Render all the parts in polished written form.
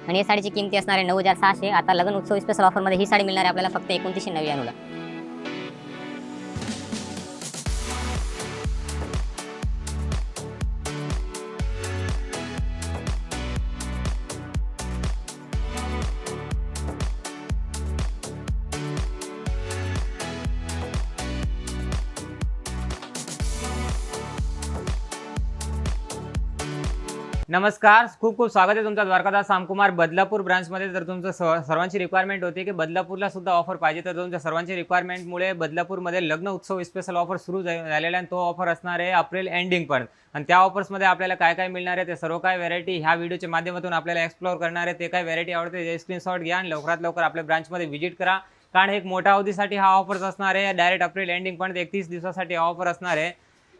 आणि या साडीची किंमत असणार आहे 9,600. आता लग्न उत्सव स्पेशल ऑफरमध्ये ही साडी मिळणार आहे आपल्याला फक्त 2999 ला. नमस्कार, खूप खूप स्वागत आहे तुमचा द्वारकादास सामकुमार बदलापूर ब्रांचमध्ये. जर तुमचं सर्वांची रिक्वायरमेंट होती की बदलापूरला सुद्धा ऑफर पाहिजे, तर तुमच्या सर्वांची रिक्वायरमेंटमुळे बदलापूरमध्ये लग्न उत्सव स्पेशल ऑफर सुरू झालेला आहे. तो ऑफर असणार आहे एप्रिल एंडिंग पण. आणि त्या ऑफर्समध्ये आपल्याला काय काय मिळणार आहे ते सर्व काय व्हरायटी ह्या व्हिडिओच्या माध्यमातून आपल्याला एक्सप्लोर करणार आहे. ते काय व्हरायटी आवडते ते स्क्रीनशॉट घ्या आणि लवकरात लवकर आपल्या ब्रांचमध्ये व्हिजिट करा, कारण एक मोठ्या अवधीसाठी हा ऑफर्स असणार आहे. डायरेक्ट एप्रिल एंडिंग पण 31 दिवसासाठी ऑफर असणार आहे.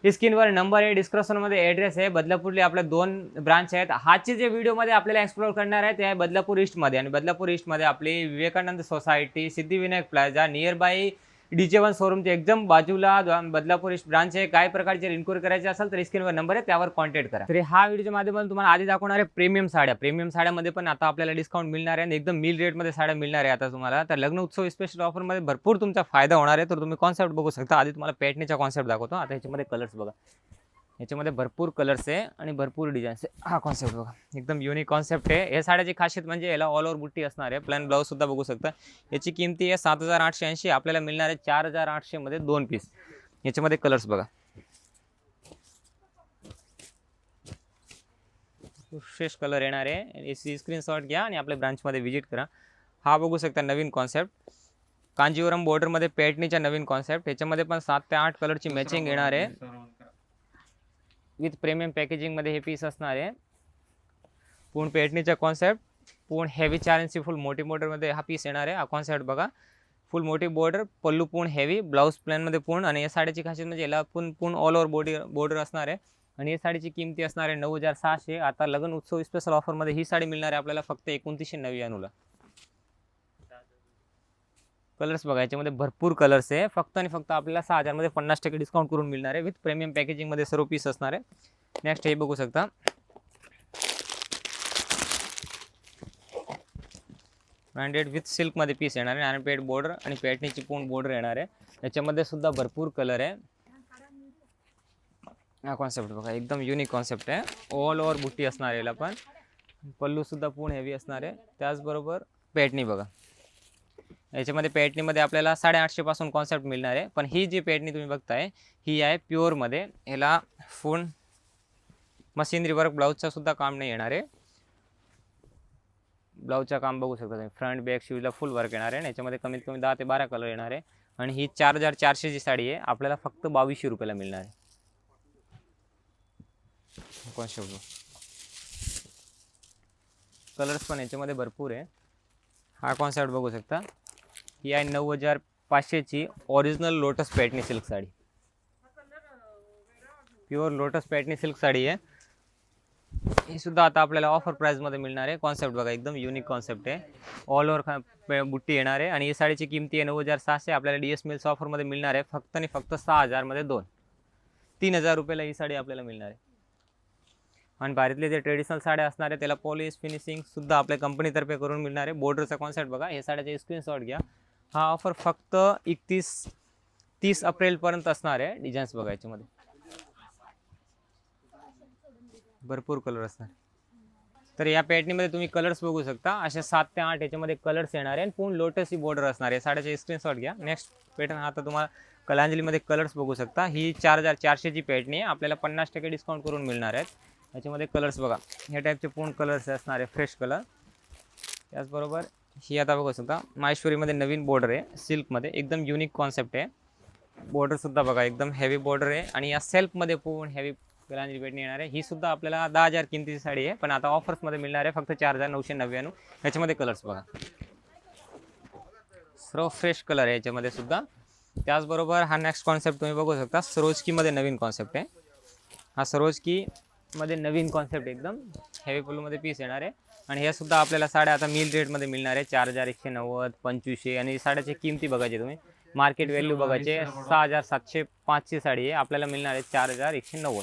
स्क्रीनवर नंबर आहे, डिस्क्रिप्शनमध्ये ॲड्रेस आहे. बदलापूरला आपल्या 2 ब्रांच आहेत. हाचे जे व्हिडिओमध्ये आपल्याला एक्सप्लोर करणार आहे ते आहे बदलापूर ईस्टमध्ये. आणि बदलापूर ईस्टमध्ये आपली Vivekanand society, Siddhivinayak plaza, near by DJ1 शोरूमच्या एकदम बाजूला बदलापूर ईस्ट ब्रांच आहे. काय प्रकारचे इन्क्वायरी करायचे असेल तर स्क्रीनवर नंबर आहे, त्यावर कॉन्टॅक्ट करा. तर हा व्हिडिओच्या माध्यमातून तुम्हाला आधी दाखवणार आहे प्रीमियम साड्यामध्ये पण आता आपल्याला डिस्काउंट मिळणार आहे आणि एकदम मिल रेटमध्ये साड्या मिळणार आहे आता तुम्हाला. तर लग्न उत्सव स्पेशल ऑफरमध्ये भरपूर तुमचा फायदा होणार आहे. तर तुम्ही कॉन्सेप्ट बघू शकता. आधी तुम्हाला पॅटर्नचा कॉन्सेप्ट दाखवतो. आता ह्याच्यामध्ये कलर्स बघा, याच्यामध्ये भरपूर कलर्स आहे आणि भरपूर डिझाईन्स आहे. हा कॉन्सेप्ट बघा, एकदम युनिक कॉन्सेप्ट आहे. या साड्याची खासियत म्हणजे याला ऑल ओव्हर बुट्टी असणार आहे. प्लेन ब्लाऊज सुद्धा बघू शकता. याची किमती आहे 7,880. आपल्याला मिळणार आहे 4,800 मध्ये 2 पीस. याच्यामध्ये कलर्स बघा, फ्रेश कलर येणार आहे. याची स्क्रीनशॉट घ्या आणि आपल्या ब्रांचमध्ये व्हिजिट करा. हा बघू शकता नवीन कॉन्सेप्ट, कांजीवरम बॉर्डरमध्ये पॅटर्नचा नवीन कॉन्सेप्ट. याच्यामध्ये पण 7 ते 8 कलरची मॅचिंग येणार आहे. विथ प्रीमियम पॅकेजिंगमध्ये हे पीस असणार आहे. पूर्ण पॅटर्नचा कॉन्सेप्ट, पूर्ण हेवी 4 इंची फुल मोठी बॉर्डरमध्ये हा पीस येणार आहे. हा कॉन्सेप्ट बघा, फुल मोठी बॉर्डर, पल्लू पूर्ण हेवी, ब्लाऊज प्लेनमध्ये पूर्ण. आणि या साडीची खासियत म्हणजे याला पूर्ण ऑल ओव्हर बॉर्डर असणार आहे. आणि या साडीची किमती असणार आहे 9,600. आता लग्न उत्सव स्पेशल ऑफरमध्ये ही साडी मिळणार आहे आपल्याला फक्त 2999 ला. कलर्स बघा, याच्यामध्ये भरपूर कलर्स आहे. फक्त आणि फक्त आपल्याला 6,000 मध्ये 50% डिस्काउंट करून मिळणार आहे. विथ प्रीमियम पॅकेजिंगमध्ये सर्व पीस असणार आहे. नेक्स्ट हे बघू शकता, ब्रँडेड विथ सिल्कमध्ये पीस येणार आहे. आणि पेड बॉर्डर आणि पॅटर्नची पूर्ण बॉर्डर येणार आहे. याच्यामध्ये सुद्धा भरपूर कलर आहे. हा कॉन्सेप्ट बघा, एकदम युनिक कॉन्सेप्ट आहे. ऑल ओव्हर बुट्टी असणार आहे याला पण. पल्लू सुद्धा पूर्ण हेवी असणार आहे. त्याचबरोबर पॅटर्नी बघा, याच्यामध्ये पॅटर्नीमध्ये आपल्याला 850 पासून कॉन्सेप्ट मिळणार आहे. पण ही जी पॅटर्नी तुम्ही बघताय ही आहे प्युअरमध्ये. ह्याला फुल मशिनरी वर्क, ब्लाऊजचा सुद्धा काम नाही येणार आहे. ब्लाऊजचा काम बघू शकता तुम्ही, फ्रंट बॅक शूजला फुल वर्क येणार आहे. याच्यामध्ये कमीत कमी 10 ते 12 कलर येणार आहे. आणि ही 4,400 जी साडी आहे आपल्याला फक्त 2200 रुपयाला मिळणार आहे. कॉन्सेप्ट कलर्स पण याच्यामध्ये भरपूर आहे. हा कॉन्सेप्ट बघू शकता, ही आहे 9,500 ची original lotus Paithani silk sari. Pure lotus Paithani silk sari आहे. ही सुद्धा आता आपल्याला ऑफर प्राइसमध्ये मिळणार आहे. कॉन्सेप्ट बघा, एकदम युनिक कॉन्सेप्ट आहे. ऑल ओव्हर बुट्टी येणार आहे. आणि ही साडीची किमती आहे 9,600. आपल्याला DS मिल्स ऑफरमध्ये मिळणार आहे फक्त आणि फक्त 6,000 मध्ये 2. 3,000 रुपयाला ही साडी आपल्याला मिळणार आहे. आणि बाहेरले जे ट्रेडिशनल साड्या असणार आहे त्याला पॉलिश फिनिशिंग सुद्धा आपल्या कंपनीतर्फे करून मिळणार आहे. बॉर्डरचा कॉन्सेप्ट बघा, हे साड्याचे स्क्रीनशॉट घ्या. हा ऑफर फक्त 30 एप्रिलपर्यंत असणार आहे. डिझाईन्स बघा, याच्यामध्ये भरपूर कलर असणार. तर या पॅटर्नीमध्ये तुम्ही कलर्स बघू शकता. असे 7 ते 8 याच्यामध्ये कलर्स येणार आहे. आणि पूर्ण लोटस ही बॉर्डर असणार आहे. साड्याचे स्क्रीनशॉट घ्या. नेक्स्ट पॅटर्न आता तुम्हाला कलांजलीमध्ये कलर्स बघू शकता. ही 4,400 ची पॅटर्नी आहे. आपल्याला 50% डिस्काउंट करून मिळणार आहेत. याच्यामध्ये कलर्स बघा, ह्या टाईपचे पूर्ण कलर्स असणार आहे, फ्रेश कलर. त्याचबरोबर ही आता बघू शकता माहेश्वरीमध्ये नवीन बॉर्डर आहे सिल्कमध्ये. एकदम युनिक कॉन्सेप्ट आहे. बॉर्डरसुद्धा बघा, एकदम हेवी बॉर्डर आहे. आणि या सेल्फमध्ये पूर्ण हेवी कलांजली पॅटर्न येणार आहे. ही सुद्धा आपल्याला 10,000 किमतीची साडी आहे. पण आता ऑफर्समध्ये मिळणार आहे फक्त 4,999. याच्यामध्ये कलर्स बघा, सर्व फ्रेश कलर आहे याच्यामध्ये सुद्धा. त्याचबरोबर हा नेक्स्ट कॉन्सेप्ट तुम्ही बघू शकता, सरोजकीमध्ये नवीन कॉन्सेप्ट आहे. हा सरोजकीमध्ये नवीन कॉन्सेप्ट एकदम हेवी फुलमध्ये पीस येणार आहे. आणि हे सुद्धा आपल्याला साड्या आता मिल रेटमध्ये मिळणार आहे. 4,190, 2,500. आणि साड्याची किमती बघायची तुम्ही, मार्केट व्हॅल्यू बघायचे 6,705 ची साडी आहे. आपल्याला मिळणार आहे 4,190.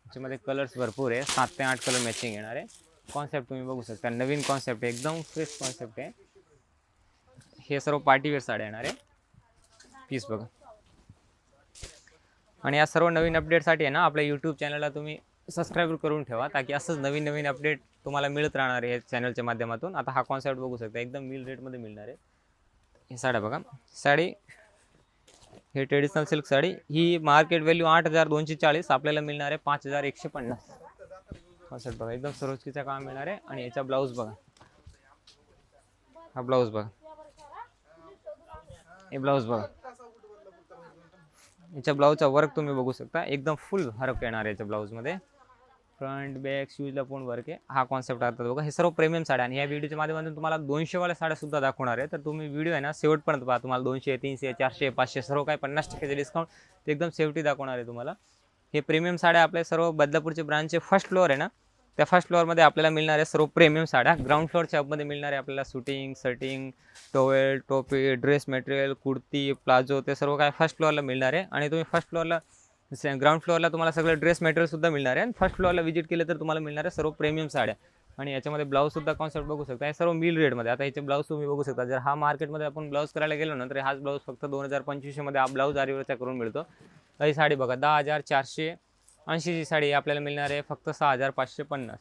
याच्यामध्ये कलर्स भरपूर आहे, 7 ते 8 कलर मॅचिंग येणार आहे. कॉन्सेप्ट तुम्ही बघू शकता, नवीन कॉन्सेप्ट आहे, एकदम फ्रेश कॉन्सेप्ट आहे. हे सर्व पार्टीवेअर साड्या येणार आहे. पीस बघा. आणि या सर्व नवीन अपडेटसाठी आहे ना आपल्या यूट्यूब चॅनलला तुम्ही सबस्क्राईब करून ठेवा, ताकी असंच नवीन नवीन अपडेट तुम्हाला मिळत राहणार आहे चॅनलच्या माध्यमातून. आता हा कॉन्सेप्ट बघू शकता, एकदम मिल रेटमध्ये मिळणार आहे. हे साड्या बघा. साडी हे ट्रेडिशनल सिल्क साडी, ही मार्केट व्हॅल्यू 8,240, आपल्याला मिळणार आहे 5,150. कॉन्सेप्ट बघा, एकदम सरोजकीचा काम मिळणार आहे. आणि याचा ब्लाऊज बघा, हा ब्लाऊज बघा, हे ब्लाऊज बघा. याच्या ब्लाऊजचा वर्क तुम्ही बघू शकता, एकदम फुल वर्क येणार आहे याच्या ब्लाऊजमध्ये. फ्रंट बॅक शूजला पण वर्क आहे. हा कॉन्सेप्ट आता बघा. हे सर्व प्रीमियम साड्या, आणि या व्हिडिओच्या माध्यमातून तुम्हाला 200 वाल्या साड्या सुद्धा दाखवणार आहे. तर तुम्ही व्हिडिओ आहे ना शेवटपर्यंत पहा. तुम्हाला 200, 300, 400, 500 सर्व काही 50% डिस्काउंट ते एकदम शेवटी दाखवणार आहे तुम्हाला. हे प्रीमियम साड्या आपल्या सर्व बदलापूरचे ब्रांचचे फर्स्ट फ्लोअर आहे ना, त्या फर्स्ट फ्लोअरमध्ये आपल्याला मिळणार आहे सर्व प्रीमियम साड्या. ग्राउंड फ्लोअरच्या शॉपमध्ये मिळणार आहे आपल्याला शूटिंग, शर्टिंग, टॉवेल, टोपी, ड्रेस मटेरियल, कुर्ती, प्लाझो, ते सर्व काय फर्स्ट फ्लोअरला मिळणार आहे. आणि तुम्ही फर्स्ट फ्लोअरला, ग्राउंड फ्लोअरला तुम्हाला सगळं ड्रेस मटेरियल सुद्धा मिळणार आहे. आणि फर्स्ट फ्लोअरला व्हिजिट केलं तर तुम्हाला मिळणार आहे सर्व प्रीमियम साड्या. आणि याच्यामध्ये ब्लाऊज सुद्धा कॉन्सेप्ट बघू शकता, हे सर्व मिल रेटमध्ये. आता याचे ब्लाऊज तुम्ही बघू शकता. जर हा मार्केटमध्ये आपण ब्लाऊज करायला गेलो ना, तर हाच ब्लाऊज फक्त 2025 मध्ये हा ब्लाऊज आरीवरचा करून मिळतो. ही साडी बघा, 10,480ची साडी आपल्याला मिळणार आहे फक्त 6,550.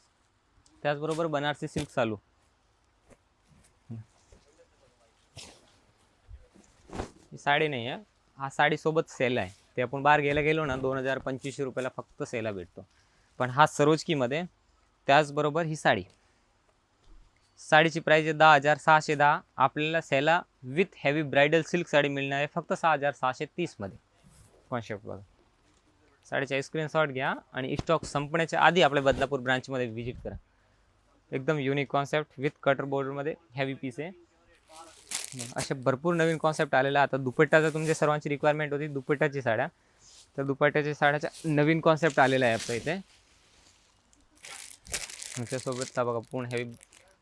त्याचबरोबर बनारसी सिल्क चालू, ही साडी नाही आहे, हा साडीसोबत सेल आहे. ते आपण बाहेर घ्यायला गेलो ना 2,025 रुपयाला फक्त सेला भेटतो, पण हा सरोजकीमध्ये. त्याचबरोबर ही साडी, साडीची प्राईस आहे 10,610. आपल्याला सेला with heavy bridal silk sari मिळणार आहे फक्त 6,630 मध्ये. कॉन्सेप्ट बघा. साडीचा स्क्रीनशॉट घ्या आणि स्टॉक संपण्याच्या आधी आपल्या बदलापूर ब्रांचमध्ये व्हिजिट करा. एकदम युनिक कॉन्सेप्ट विथ कटर बॉर्डरमध्ये हेवी पीस आहे. असे भरपूर नवीन कॉन्सेप्ट आलेला. आता दुपट्टाचा तुमच्या सर्वांची रिक्वायरमेंट होती, दुपट्टाची साड्या. तर दुपट्ट्याच्या साड्याचा नवीन कॉन्सेप्ट आलेला आहे आपल्या इथे. त्याच्यासोबतचा बघा पूर्ण हेवी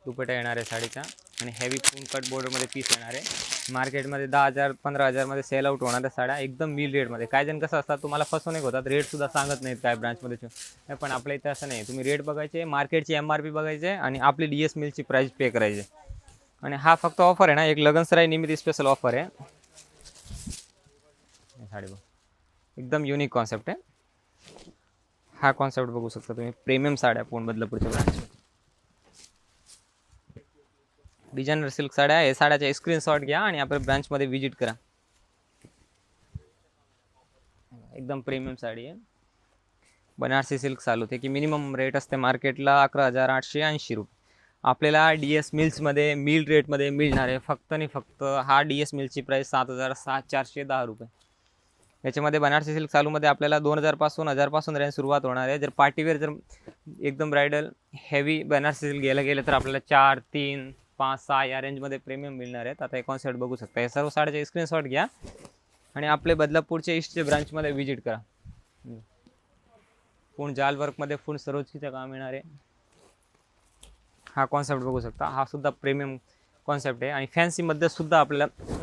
दुपट्टा येणार आहे साडीचा, आणि हेवी पूर्ण कट बॉर्डरमध्ये पीस येणार आहे. मार्केटमध्ये 10,000 15,000 सेल आउट होणाऱ्या साड्या एकदम मिल रेटमध्ये. काय जण कसं असतात, तुम्हाला फसवणूक होतात, रेटसुद्धा सांगत नाहीत काय ब्रांचमध्ये. पण आपल्या इथं असं नाही, तुम्ही रेट बघायचे, मार्केटची MRP बघायचे आणि आपली DS मिलची प्राईस पे करायची. आणि हा फक्त ऑफर आहे ना, एक लगनसराई निमित्त स्पेशल ऑफर आहे. साडी बघ, एकदम युनिक कॉन्सेप्ट आहे. हा कॉन्सेप्ट बघू शकता तुम्ही, प्रीमियम साड्या पूर्ण बदलापूरच्या ब्रांच. डिझायनर सिल्क साड्या, हे साड्याचा स्क्रीनशॉट घ्या आणि आपल्या ब्रांचमध्ये व्हिजिट करा. एकदम प्रीमियम साडी आहे. बनारसी सिल्क चालू होते की मिनिमम रेट असते मार्केटला 11,880 रुपये. आपल्याला DS मिल्समध्ये मिल रेटमध्ये मिळणार आहे फक्त आणि फक्त. हा DS मिल्सची प्राईस 7,410 रुपये. याच्यामध्ये बनारसी सिल्क चालूमध्ये आपल्याला 2,000 पासून 1,000 पासून रेंज सुरुवात होणार आहे. जर पार्टीवेअर, जर एकदम ब्रायडल हेवी बनारसी सिल्क घ्यायला गेलं तर आपल्याला 4, 3, 5, 6 या रेंजमध्ये प्रीमियम मिळणार आहेत. आता हे कॉन्सेप्ट बघू शकता. हे सर्व साड्याचे स्क्रीनशॉट घ्या आणि आपले बदलापूरच्या ईस्टच्या ब्रांचमध्ये व्हिजिट करा. पूर्ण जाल वर्कमध्ये पूर्ण सरोजकीचं काम येणार आहे. हा कॉन्सेप्ट बघू शकता, हा सुद्धा प्रीमियम कॉन्सेप्ट आहे. आणि फॅन्सीमध्ये सुद्धा आपल्याला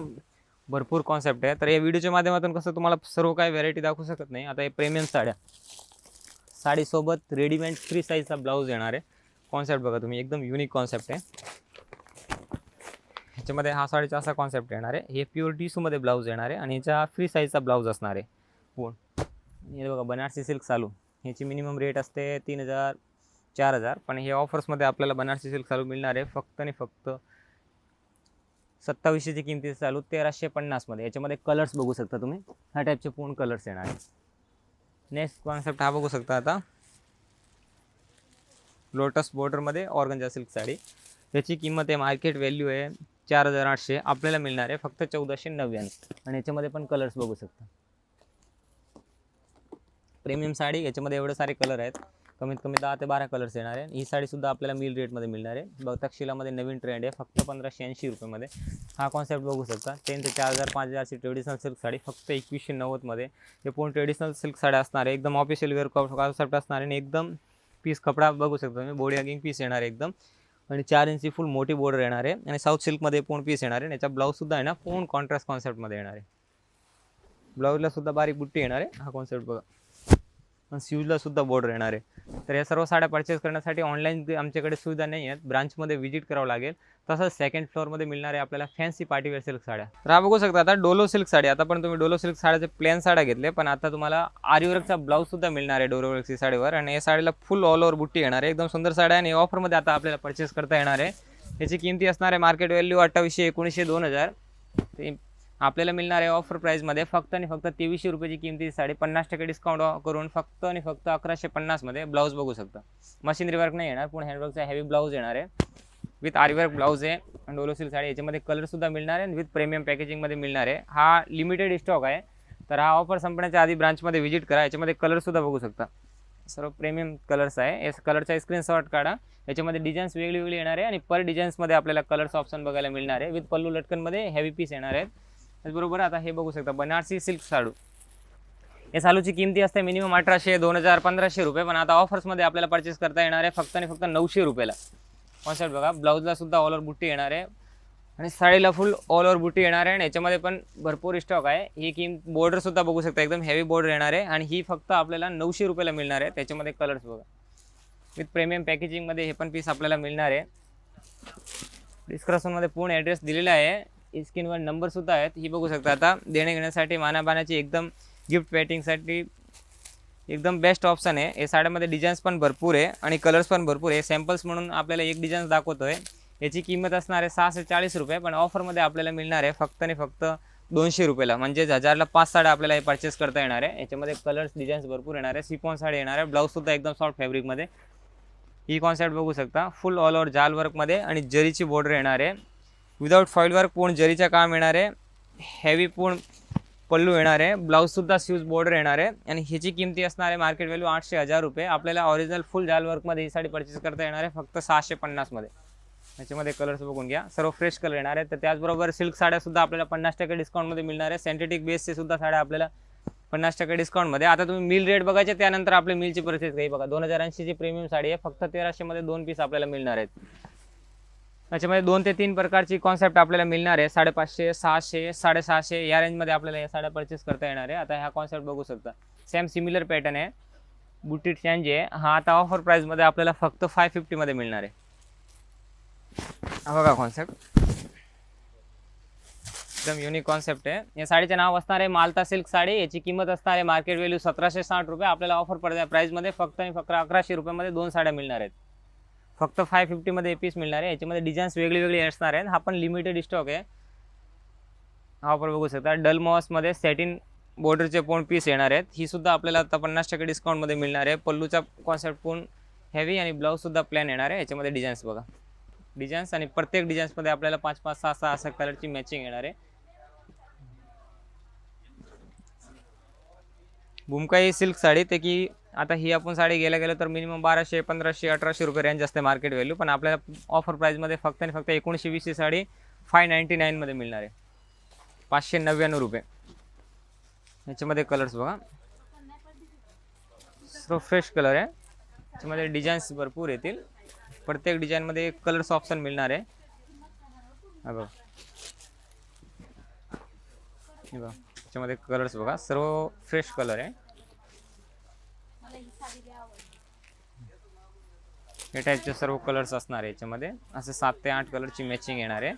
भरपूर कॉन्सेप्ट आहे. तर या व्हिडिओच्या माध्यमातून कसं तुम्हाला सर्व काही व्हरायटी दाखवू शकत नाही. आता हे प्रीमियम साड्या, साडीसोबत रेडीमेड फ्री साईजचा ब्लाऊज येणार आहे. कॉन्सेप्ट बघा तुम्ही, एकदम युनिक कॉन्सेप्ट आहे. ह्याच्यामध्ये हा साडीचा असा कॉन्सेप्ट येणार आहे. हे प्युअर टिश्यूमध्ये ब्लाऊज येणार आहे आणि ह्याचा फ्री साईजचा ब्लाऊज असणार आहे. हे बघा, बनारसी सिल्क चालू, ह्याची मिनिमम रेट असते 3,000 4,000. पण हे ऑफर्समध्ये आपल्याला बनारसी सिल्क चालू मिळणार आहे फक्त आणि फक्त 2700ची किमती चालू 1,350 मध्ये. याच्यामध्ये कलर्स बघू शकता तुम्ही, ह्या टाईपचे पूर्ण कलर्स येणार आहे. नेक्स्ट कॉन्सेप्ट हा बघू शकता. आता लोटस बॉर्डरमध्ये ऑर्गंजा सिल्क साडी, याची किंमत आहे मार्केट व्हॅल्यू आहे 4,800, आपल्याला मिळणार आहे फक्त 1,499. आणि याच्यामध्ये पण कलर्स बघू शकता. प्रीमियम साडी, याच्यामध्ये एवढे सारे कलर आहेत, कमीत कमी 10 ते 12 कलर्स येणार आहे. ही साडीसुद्धा आपल्याला मिल रेटमध्ये मिळणार आहे. बघ, तक्षशिलामध्ये नवीन ट्रेंड आहे, फक्त 1,580 रुपयामध्ये. हा कॉन्सेप्ट बघू शकता. 3 ते 4,000 5,000ची ट्रेडिशनल सिल्क साडी फक्त 2,190मध्ये. हे पूर्ण ट्रेडिशनल सिल्क साड्या असणार आहे, एकदम ऑफिशियल वेअर कॉन्सेप्ट असणार आहे. आणि एकदम पीस कपडा बघू शकता तुम्ही, बॉडी हगिंग पीस येणार आहे एकदम. आणि 4 इंची फुल मोठी बॉर्डर येणार आहे. आणि साऊथ सिल्कमध्ये पूर्ण पीस येणार आहे. याचा ब्लाऊजसुद्धा आहे ना पूर्ण कॉन्ट्रास्ट कॉन्सेप्टमध्ये येणार आहे. ब्लाऊजला सुद्धा बारीक बुट्टी येणार आहे. हा कॉन्सेप्ट बघा. आणि स्यूजला सुद्धा बॉर्डर येणार आहे. तर या सर्व साड्या परचेस करण्यासाठी ऑनलाईन आमच्याकडे सुविधा नाही आहेत, ब्रांचमध्ये व्हिजिट करावं लागेल. तसंच सेकंड फ्लोअरमध्ये मिळणार आहे आपल्याला फॅन्सी पार्टीवेअर सिल्क साड्या. तर हा बघू शकता आता डोलो सिल्क साडी. आता पण तुम्ही डोलो सिल्क साड्याचे प्लेन साड्या घेतले, पण आता तुम्हाला आरीवर्कचा ब्लाऊज सुद्धा मिळणार आहे डोलो सिल्क साडीवर. आणि या साडीला फुल ऑल ओव्हर बुट्टी येणार आहे. एकदम सुंदर साड्या आणि ऑफरमध्ये आता आपल्याला परचेस करता येणार आहे. याची किमती असणार आहे मार्केट व्हॅल्यू 2800, 1900, 2000. ते आपल्याला मिळणार आहे ऑफर प्राईजमध्ये फक्त आणि फक्त 2300 रुपयाची किमती साडी 50% डिस्काउंट करून फक्त आणि फक्त 1150 मध्ये. ब्लाऊज बघू शकता, मशीनरी वर्क नाही येणार, पण हँडवर्कचा हेवी ब्लाऊज येणार आहे विथ आरीवर्क ब्लाऊज आहे. आणि डोलो सिल्क साडी याच्यामध्ये कलर सुद्धा मिळणार आहे विथ प्रीमियम पॅकेजिंगमध्ये मिळणार आहे. हा लिमिटेड स्टॉक आहे, तर हा ऑफर संपण्याच्या आधी ब्रांचमध्ये व्हिजिट करा. याच्यामध्ये कलर सुद्धा बघू शकता, सर्व प्रीमियम कलर्स आहे. या कलरचा स्क्रीनशॉट काढा. याच्यामध्ये डिझाईन्स वेगळी येणार आहे आणि पर डिझाईन्समध्ये आपल्याला कलर्स ऑप्शन बघायला मिळणार आहे. विथ पल्लू लटकनमध्ये हेवी पीस येणार आहेत. त्याचबरोबर आता हे बघू शकता बनारसी सिल्क साडू. या सालूची किमती असते मिनिमम 1800, 2000, 1500 रुपये, पण आता ऑफर्समध्ये आपल्याला परचेस करता येणार आहे फक्त आणि फक्त 900 रुपयाला. कॉन्सेप्ट बघा, ब्लाऊजला सुद्धा ऑल ओव्हर बुट्टी येणार आहे आणि साडीला फुल ऑल ओव्हर बुट्टी येणार आहे. आणि याच्यामध्ये पण भरपूर स्टॉक आहे. ही बॉर्डर सुद्धा बघू शकता, एकदम हेवी बॉर्डर येणार आहे आणि ही फक्त आपल्याला 900 रुपयाला मिळणार आहे. त्याच्यामध्ये कलर्स बघा विथ प्रीमियम पॅकेजिंगमध्ये हे पण पीस आपल्याला मिळणार आहे. डिस्क्रिप्शनमध्ये पूर्ण ॲड्रेस दिलेला आहे, स्क्रीनवर नंबर सुद्धा आहेत. ही बघू शकता. आता देणे घेण्यासाठी मानाबानाची एकदम गिफ्ट पॅकिंगसाठी एकदम बेस्ट ऑप्शन आहे. या साड्यामध्ये डिझाईन्स पण भरपूर आहे आणि कलर्स पण भरपूर आहे. सॅम्पल्स म्हणून आपल्याला एक डिझाईन दाखवतोय. याची किंमत असणार आहे 640 रुपये, पण ऑफरमध्ये आपल्याला मिळणार आहे फक्त आणि फक्त 200 रुपयाला. म्हणजे 1000ला 5 साड्या आपल्याला हे परचेस करता येणार आहे. याच्यामध्ये कलर्स डिझाईन्स भरपूर येणार आहे. सिफॉन साडी येणार आहे, ब्लाऊज सुद्धा एकदम सॉफ्ट फॅब्रिकमध्ये. ही कॉन्सेप्ट बघू शकता, फुल ऑल ओव्हर जाल वर्कमध्ये आणि जरीची बॉर्डर येणार आहे. विदाउट फॉईल वर्क पूर्ण जरीचं काम येणार आहे. हेवी पूर्ण पल्लू येणार आहे. ब्लाऊजसुद्धा स्यूज बॉर्डर येणार आहे आणि ह्याची किमती असणार आहे मार्केट व्हॅल्यू 800, 1000 रुपये. आपल्याला ऑरिजिनल फुल जाल वर्कमध्ये ही साडी परचेस करता येणार आहे फक्त 650 मध्ये. याच्यामध्ये कलर्स बघून घ्या, सर्व फ्रेश कलर येणार आहेत. तर त्याचबरोबर सिल्क साड्यासुद्धा आपल्याला 50% डिस्काउंटमध्ये मिळणार आहे. सिंथेटिक बेसचे सुद्धा साड्या आपल्याला 50% डिस्काउंटमध्ये. आता तुम्ही मिल रेट बघायचे, त्यानंतर आपले मिलची परचेस काही बघा. 2080ची प्रीमियम साडी आहे, फक्त 1300 मध्ये 2 पीस आपल्याला मिळणार आहेत. याच्यामध्ये 2 ते 3 प्रकारची कॉन्सेप्ट आपल्याला मिळणार आहे. 550, 600, 650 या रेंजमध्ये आपल्याला या साड्या परचेस करता येणार आहे. आता ह्या कॉन्सेप्ट बघू शकता, सेम सिमिलर पॅटर्न आहे, बुटी चेंज आहे. हा आता ऑफर प्राईजमध्ये आपल्याला फक्त 550 मध्ये मिळणार आहे. हा बघा कॉन्सेप्ट, एकदम युनिक कॉन्सेप्ट आहे. या साडीचे नाव असणार आहे मालता सिल्क साडी. याची किंमत असणार आहे मार्केट व्हॅल्यू 1760 रुपये. आपल्याला ऑफर प्राईजमध्ये फक्त आणि फक्त 1100 रुपयामध्ये 2 साड्या मिळणार आहेत. फक्त 550 मध्ये पीस मिळणार आहे. याच्यामध्ये डिझाईन्स वेगळी असणार आहेत. हा पण लिमिटेड स्टॉक आहे. हा ऑफर बघू शकता, डल मॉसमध्ये सॅटिन बॉर्डरचे पूर्ण पीस येणार आहेत. ही सुद्धा आपल्याला आता 50% डिस्काउंटमध्ये मिळणार आहे. पल्लूचा कॉन्सेप्ट पूर्ण हेवी आणि ब्लाऊज सुद्धा प्लॅन येणार आहे. याच्यामध्ये डिझाईन्स बघा, डिझाईन्स आणि प्रत्येक डिझाईन्समध्ये आपल्याला 5-5, 6-6 अशा कलरची मॅचिंग येणार आहे. बुमकाई सिल्क साडी, ते की आता ही आपण साडी गेलं तर मिनिमम 1200, 1500, 1800 रुपये रेंज असते मार्केट व्हॅल्यू, पण आपल्याला ऑफर प्राईजमध्ये फक्त आणि फक्त 1920 साडी 599 मध्ये मिळणार आहे, 599 रुपये. याच्यामध्ये कलर्स बघा, सर्व फ्रेश कलर आहे. याच्यामध्ये डिझाईन्स भरपूर येतील, प्रत्येक डिझाईनमध्ये कलर्स ऑप्शन मिळणार आहे. हा बघा, हे बघा याच्यामध्ये कलर्स बघा, सर्व फ्रेश कलर आहे. हे टाईपचे सर्व कलर्स असणार आहे. याच्यामध्ये असे 7 ते 8 कलरची मॅचिंग येणार आहे.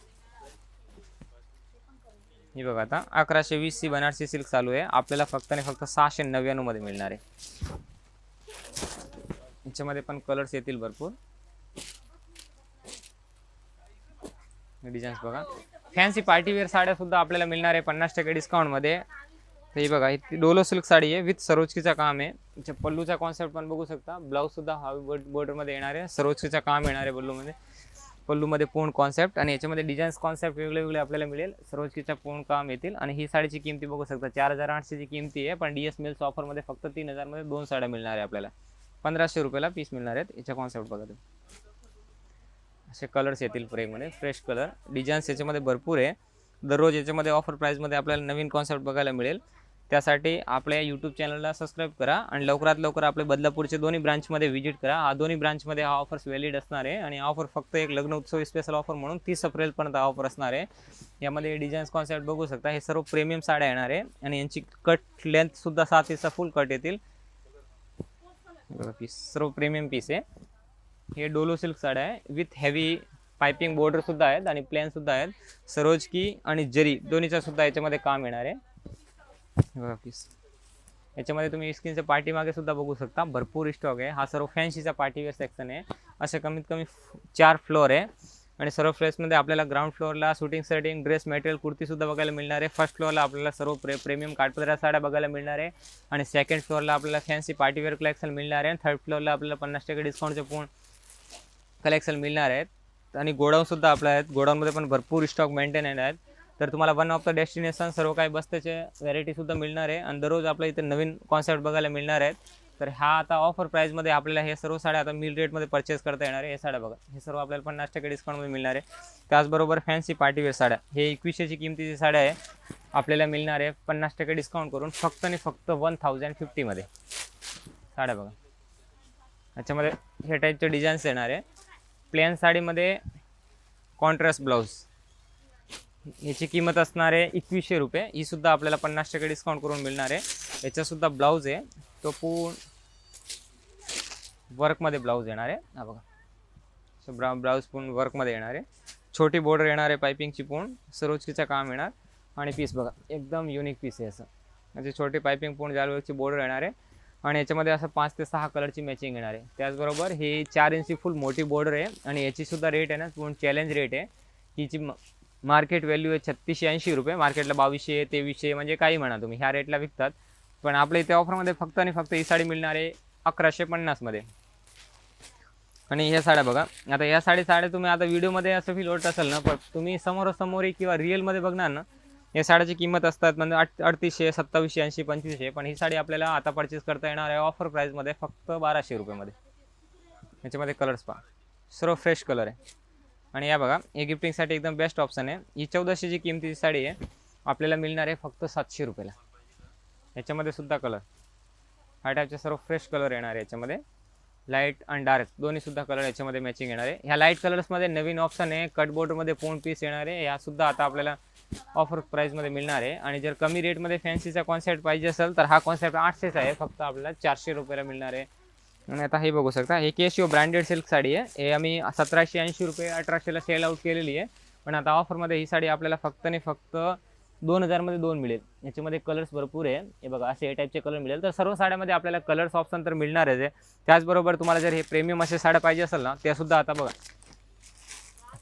हे बघा, आता 1120 ची बनारसी सिल्क चालू आहे. आपल्याला फक्त आणि फक्त 699 मध्ये मिळणार आहे. याच्यामध्ये पण कलर्स येतील भरपूर. डिझाईन्स बघा, फॅन्सी पार्टीवेअर साड्या सुद्धा आपल्याला मिळणार आहे 50% डिस्काउंटमध्ये. तर हे बघा, ही डोलो सिल्क साडी आहे विथ सरोजकीचा काम आहे. याच्या पल्लूचा कॉन्सेप्ट पण बघू शकता. ब्लाऊज सुद्धा हावी बॉर्डरमध्ये येणार आहे. सरोजकीचा काम येणार आहे पल्लूमध्ये. पल्लूमध्ये पूर्ण कॉन्सेप्ट आणि याच्यामध्ये डिझाईन्स कॉन्सेप्ट वेगळे आपल्याला मिळेल. सरोजकीचा पूर्ण काम येतील आणि ही साडीची किमती बघू शकता 4800 ची किमती आहे. पण DS मिल्स ऑफरमध्ये फक्त 3000 मध्ये 2 साड्या मिळणार आहे. आपल्याला 1500 रुपयाला पीस मिळणार आहेत. याचा कॉन्सेप्ट बघा तुम्ही. असे कलर्स येतील फ्रेममध्ये, फ्रेश कलर. डिझाईन्स याच्यामध्ये भरपूर आहे. दररोज याच्यामध्ये ऑफर प्राईजमध्ये आपल्याला नवीन कॉन्सेप्ट बघायला मिळेल. त्यासाठी आपल्या यूट्यूब चॅनलला सबस्क्राईब करा आणि लवकरात लवकर आपले बदलापूरचे दोन्ही ब्रांचमध्ये व्हिजिट करा. हा दोन्ही ब्रांचमध्ये हा ऑफर्स व्हॅलिड असणार आहे आणि ऑफर फक्त एक लग्न उत्सव स्पेशल ऑफर म्हणून 30 एप्रिलपर्यंत ऑफर असणार आहे. यामध्ये डिझाईन्स कॉन्सेप्ट बघू शकता. हे सर्व प्रीमियम साड्या येणार आहे आणि यांची कट लेंथ सुद्धा 7 इंच फुल कट येतील. बघा पीस सर्व प्रीमियम पीस आहे. हे डोलो सिल्क साड्या आहे विथ हेवी पाइपिंग बॉर्डर सुद्धा आहेत आणि प्लेन सुद्धा आहेत. सरोजकी आणि जरी दोन्हीचा सुद्धा याच्यामध्ये काम येणार आहे. बघा पीस याच्यामध्ये तुम्ही स्क्रीनच्या पाठीमागे सुद्धा बघू शकता भरपूर स्टॉक आहे. हा सर्व फॅन्सीचा पार्टीवेअर सेक्शन आहे. असे कमीत कमी 4 फ्लोअर आहे आणि सर्व फ्लोअर्समध्ये आपल्याला ग्राउंड फ्लोअरला shooting setting dress material kurti सुद्धा बघायला मिळणार आहे. फर्स्ट फ्लोअरला आपल्याला सर्व प्रीमियम काठपदरा साड्या बघायला मिळणार आहे आणि सेकंड फ्लोअरला आपल्याला फॅन्सी पार्टीवेअर कलेक्शन मिळणार आहे. थर्ड फ्लोअरला आपल्याला 50% डिस्काउंटचे पण कलेक्शन मिळणार आहेत आणि गोडाऊन सुद्धा आपल्या आहेत. गोडाऊनमध्ये पण भरपूर स्टॉक मेंटेन आहेत. तर तुम्हाला वन ऑफ द डेस्टिनेशन सर्व काही बस्त्याचे व्हरायटी सुद्धा मिळणार आहे आणि दररोज आपल्या इथे नवीन कॉन्सेप्ट बघायला मिळणार आहेत. तर हा आता ऑफर प्राईजमध्ये आपल्याला हे सर्व साड्या आता मिल रेटमध्ये परचेस करता येणार आहे. हे साड्या बघा हे सर्व आपल्याला 50% डिस्काउंटमध्ये मिळणार आहे. त्याचबरोबर फॅन्सी पार्टीवेअर साड्या हे 2100ची किमतीची साड्या आहे आपल्याला मिळणार आहे 50% डिस्काउंट करून फक्त आणि फक्त 1050मध्ये साड्या बघा. याच्यामध्ये हे टाईपचे डिझाईन्स येणार आहे. प्लेन साडीमध्ये कॉन्ट्रास्ट ब्लाऊज याची किंमत असणार आहे 2100 रुपये. ही सुद्धा आपल्याला 50% डिस्काउंट करून मिळणार आहे. याच्यासुद्धा ब्लाऊज आहे तो पूर्ण वर्कमध्ये ब्लाऊज येणार आहे. हा बघा ब्लाऊज पूर्ण वर्कमध्ये येणार आहे. छोटी बॉर्डर येणार आहे पायपिंगची पूर्ण सरोजकीचं काम येणार आणि पीस बघा एकदम युनिक पीस आहे. असं म्हणजे छोटी पायपिंग पूर्ण जालवर्कची बॉर्डर येणार आहे आणि याच्यामध्ये असं 5 ते 6 कलरची मॅचिंग येणार आहे. त्याचबरोबर ही 4 इंची फुल मोठी बॉर्डर आहे आणि याची सुद्धा रेट आहे ना पूर्ण चॅलेंज रेट आहे. हिची मार्केट व्हॅल्यू आहे 3680 रुपये. मार्केटला 2200 2300 म्हणजे काही म्हणा तुम्ही ह्या रेटला विकतात. पण आपल्या इथे ऑफरमध्ये फक्त आणि फक्त ही साडी मिळणार आहे 1150मध्ये. आणि ह्या साड्या बघा आता या साड्या तुम्ही आता व्हिडिओमध्ये असं फील होत असेल ना पण तुम्ही समोरासमोर किंवा रिअलमध्ये बघणार ना या साड्याची किंमत असतात म्हणजे 3800 2780 2500. पण ही साडी आपल्याला आता परचेस करता येणार आहे ऑफर प्राईजमध्ये फक्त 1200 रुपयामध्ये. याच्यामध्ये कलर्स पहा सर्व फ्रेश कलर आहे आणि या बघा हे गिफ्टिंगसाठी एकदम बेस्ट ऑप्शन आहे. ही 1400ची किमतीची साडी आहे आपल्याला मिळणार आहे फक्त 700 रुपयाला. याच्यामध्ये सुद्धा कलर हा टाईपचे सर्व फ्रेश कलर येणार आहे. याच्यामध्ये लाईट आणि डार्क दोन्ही सुद्धा कलर याच्यामध्ये मॅचिंग येणार आहे. ह्या लाईट कलर्समध्ये नवीन ऑप्शन आहे कट बॉर्डरमध्ये पूर्ण पीस येणार आहे. ह्या सुद्धा आता आपल्याला ऑफर प्राईजमध्ये मिळणार आहे. आणि जर कमी रेटमध्ये फॅन्सीचा कॉन्सेप्ट पाहिजे असेल तर हा कॉन्सेप्ट 800चा आहे फक्त आपल्याला 400 रुपयाला मिळणार आहे. आणि आता हे बघू शकता हे केशिओ ब्रँडेड सिल्क साडी आहे. हे आम्ही 1780 रुपये 1800ला सेल आउट केलेली आहे. पण आता ऑफरमध्ये ही साडी आपल्याला फक्त आणि फक्त 2000मध्ये 2 मिळेल. याच्यामध्ये कलर्स भरपूर आहे. हे बघा असे हे टाईपचे कलर मिळेल. तर सर्व साड्यामध्ये आपल्याला कलर्स ऑप्शन तर मिळणारच आहे. त्याचबरोबर तुम्हाला जर हे प्रीमियम असे साड्या पाहिजे असेल ना त्यासुद्धा आता बघा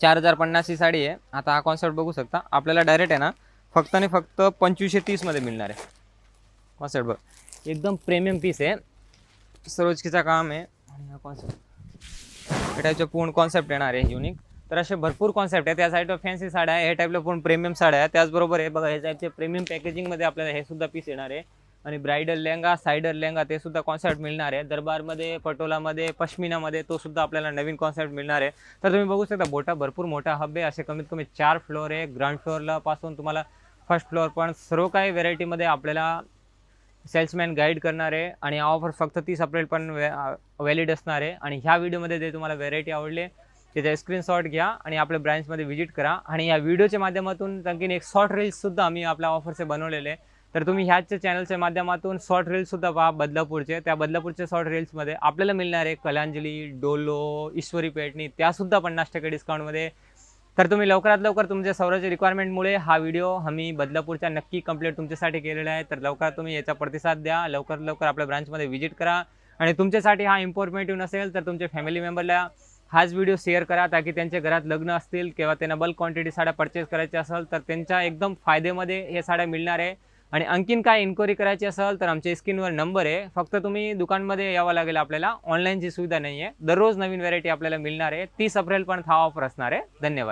4050 ही साडी आहे. आता हा कॉन्सेप्ट बघू शकता आपल्याला डायरेक्ट आहे ना फक्त आणि फक्त 2530मध्ये मिळणार आहे. कॉन्सेप्ट बघ एकदम प्रीमियम पीस आहे सरोजकीचा काम आहे आणि हा कॉन्सेप्ट हे टाईपचे पूर्ण कॉन्सेप्ट येणार आहे युनिक. तर असे भरपूर कॉन्सेप्ट आहे. त्या साईडवर फॅन्सी साड्या आहे हे टाईपला पूर्ण प्रीमियम साड्या आहे. त्याचबरोबर हे बघा हे टाईपचे प्रीमियम पॅकेजिंगमध्ये आपल्याला हे सुद्धा पीस येणार आहे आणि ब्रायडल लेहंगा सायडर लेहंगा ते सुद्धा कॉन्सेप्ट मिळणार आहे. दरबारमध्ये पटोलामध्ये पश्मिनामध्ये तो सुद्धा आपल्याला नवीन कॉन्सेप्ट मिळणार आहे. तर तुम्ही बघू शकता भरपूर मोठा हब आहे. असे कमीत कमी 4 फ्लोअर आहे. ग्राउंड फ्लोअरला पासून तुम्हाला फर्स्ट फ्लोअर पण सर्व काही व्हेरायटीमध्ये आपल्याला सेल्समॅन गाईड करणार आहे आणि ऑफर फक्त 30 एप्रिल पण व्हॅलिड असणार आहे. आणि ह्या व्हिडिओमध्ये जे तुम्हाला व्हेरायटी आवडले त्याचा स्क्रीनशॉट घ्या आणि आपल्या ब्रँचमध्ये व्हिजिट करा. आणि या व्हिडिओच्या माध्यमातून आणखीन एक शॉर्ट रील्ससुद्धा आम्ही आपल्या ऑफरचे बनवलेले आहे. तर तुम्ही ह्याच चॅनलच्या माध्यमातून शॉर्ट रील्ससुद्धा पहा बदलापूरचे. त्या बदलापूरच्या शॉर्ट रील्समध्ये आपल्याला मिळणार आहे कलांजली डोलो ईश्वरी पेटणी त्यासुद्धा 50% डिस्काउंटमध्ये. तर तुम्ही लवकरात लवकर तुमच्या सर्वांच्या रिक्वायरमेंटमुळे हा व्हिडिओ आम्ही बदलापूरच्या नक्की कंप्लीट तुमच्यासाठी केलेला आहे. तर लवकरात तुम्ही याचा प्रतिसाद द्या. लवकरात लवकर आपल्या ब्रांचमध्ये व्हिजिट करा आणि तुमच्यासाठी हा इन्फॉर्मेटिव्ह नसेल तर तुमच्या फॅमिली मेंबरला हाच व्हिडिओ शेअर करा ताकी त्यांच्या घरात लग्न असतील किंवा त्यांना बल्क क्वांटिटी साड्या परचेस करायच्या असेल तर त्यांच्या एकदम फायदेमध्ये हे साड्या मिळणार आहे. आणि आणखीन काय इन्क्वायरी करायची असेल तर आमच्या स्क्रीनवर नंबर आहे. फक्त तुम्ही दुकानमध्ये यावं लागेल आपल्याला. ऑनलाईनची सुविधा नाही आहे. दररोज नवीन व्हरायटी आपल्याला मिळणार आहे. 30 एप्रिल पण हा ऑफर असणार आहे. धन्यवाद.